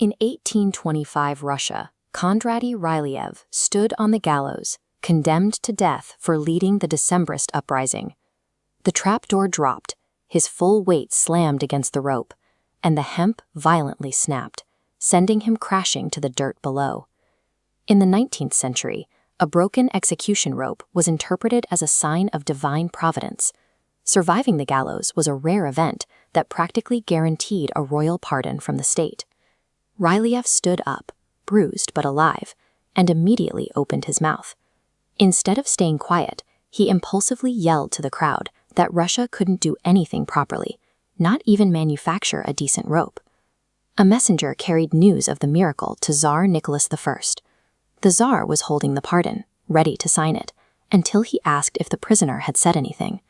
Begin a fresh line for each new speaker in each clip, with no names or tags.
In 1825 Russia, Kondraty Ryleyev stood on the gallows, condemned to death for leading the Decembrist uprising. The trapdoor dropped, his full weight slammed against the rope, and the hemp violently snapped, sending him crashing to the dirt below. In the 19th century, a broken execution rope was interpreted as a sign of divine providence. Surviving the gallows was a rare event that practically guaranteed a royal pardon from the state. Ryleyev stood up, bruised but alive, and immediately opened his mouth. Instead of staying quiet, he impulsively yelled to the crowd that Russia couldn't do anything properly, not even manufacture a decent rope. A messenger carried news of the miracle to Tsar Nicholas I. The Tsar was holding the pardon, ready to sign it, until he asked if the prisoner had said anything.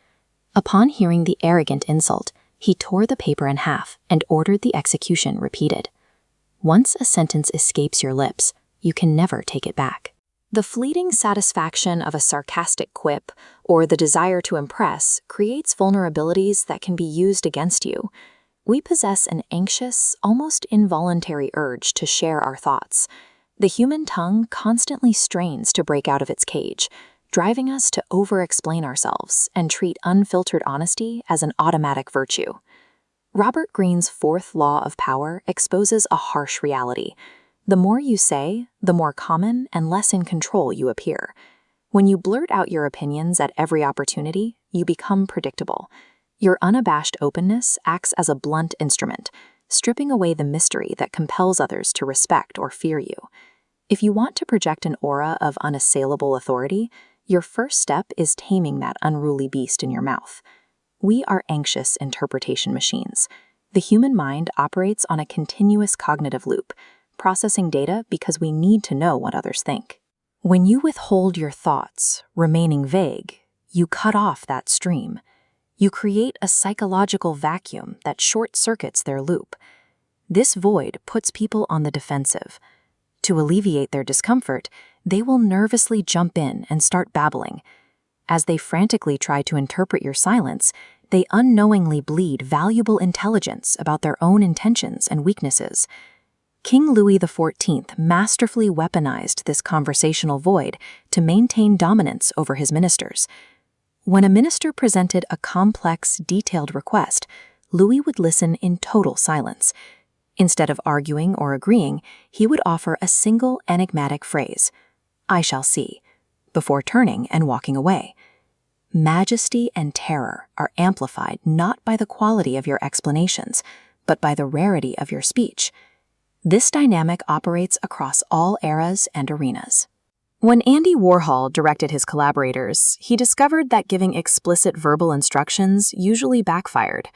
Upon hearing the arrogant insult, he tore the paper in half and ordered the execution repeated. Once a sentence escapes your lips, you can never take it back. The fleeting satisfaction of a sarcastic quip or the desire to impress creates vulnerabilities that can be used against you. We possess an anxious, almost involuntary urge to share our thoughts. The human tongue constantly strains to break out of its cage, driving us to over-explain ourselves and treat unfiltered honesty as an automatic virtue. Robert Greene's fourth law of power exposes a harsh reality. The more you say, the more common and less in control you appear. When you blurt out your opinions at every opportunity, you become predictable. Your unabashed openness acts as a blunt instrument, stripping away the mystery that compels others to respect or fear you. If you want to project an aura of unassailable authority, your first step is taming that unruly beast in your mouth. We are anxious interpretation machines. The human mind operates on a continuous cognitive loop, processing data because we need to know what others think. When you withhold your thoughts, remaining vague, you cut off that stream. You create a psychological vacuum that short-circuits their loop. This void puts people on the defensive. To alleviate their discomfort, they will nervously jump in and start babbling. As they frantically try to interpret your silence, they unknowingly bleed valuable intelligence about their own intentions and weaknesses. King Louis XIV masterfully weaponized this conversational void to maintain dominance over his ministers. When a minister presented a complex, detailed request, Louis would listen in total silence. Instead of arguing or agreeing, he would offer a single enigmatic phrase, "I shall see," before turning and walking away. Majesty and terror are amplified not by the quality of your explanations, but by the rarity of your speech. This dynamic operates across all eras and arenas. When Andy Warhol directed his collaborators, he discovered that giving explicit verbal instructions usually backfired.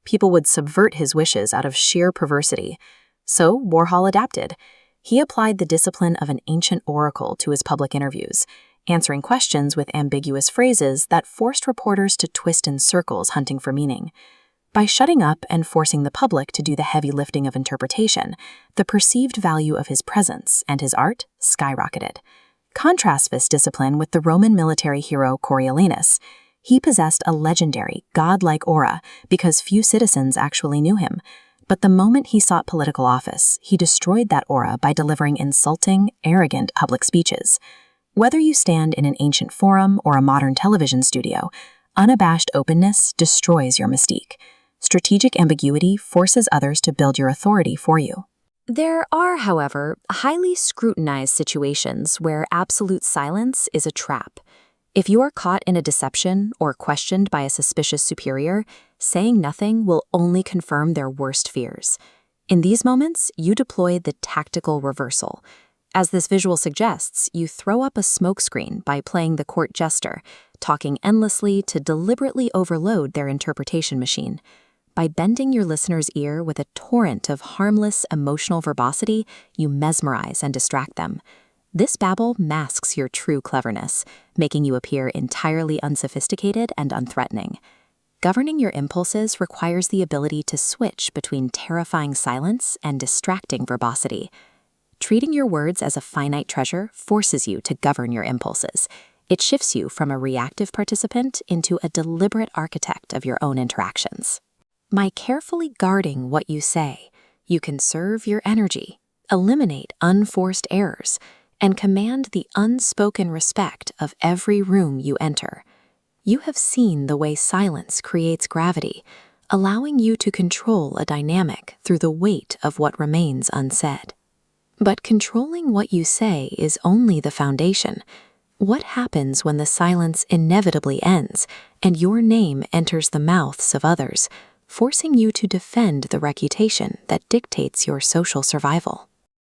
People would subvert his wishes out of sheer perversity. So Warhol adapted. He applied the discipline of an ancient oracle to his public interviews, answering questions with ambiguous phrases that forced reporters to twist in circles hunting for meaning. By shutting up and forcing the public to do the heavy lifting of interpretation, the perceived value of his presence and his art skyrocketed. Contrast this discipline with the Roman military hero Coriolanus. He possessed a legendary, godlike aura because few citizens actually knew him. But the moment he sought political office, he destroyed that aura by delivering insulting, arrogant public speeches. Whether you stand in an ancient forum or a modern television studio, unabashed openness destroys your mystique. Strategic ambiguity forces others to build your authority for you.
There are, however, highly scrutinized situations where absolute silence is a trap. If you are caught in a deception or questioned by a suspicious superior, saying nothing will only confirm their worst fears. In these moments, you deploy the tactical reversal. As this visual suggests, you throw up a smokescreen by playing the court jester, talking endlessly to deliberately overload their interpretation machine. By bending your listener's ear with a torrent of harmless emotional verbosity, you mesmerize and distract them. This babble masks your true cleverness, making you appear entirely unsophisticated and unthreatening. Governing your impulses requires the ability to switch between terrifying silence and distracting verbosity. Treating your words as a finite treasure forces you to govern your impulses. It shifts you from a reactive participant into a deliberate architect of your own interactions. By carefully guarding what you say, you conserve your energy, eliminate unforced errors, and command the unspoken respect of every room you enter. You have seen the way silence creates gravity, allowing you to control a dynamic through the weight of what remains unsaid. But controlling what you say is only the foundation. What happens when the silence inevitably ends and your name enters the mouths of others, forcing you to defend the reputation that dictates your social survival?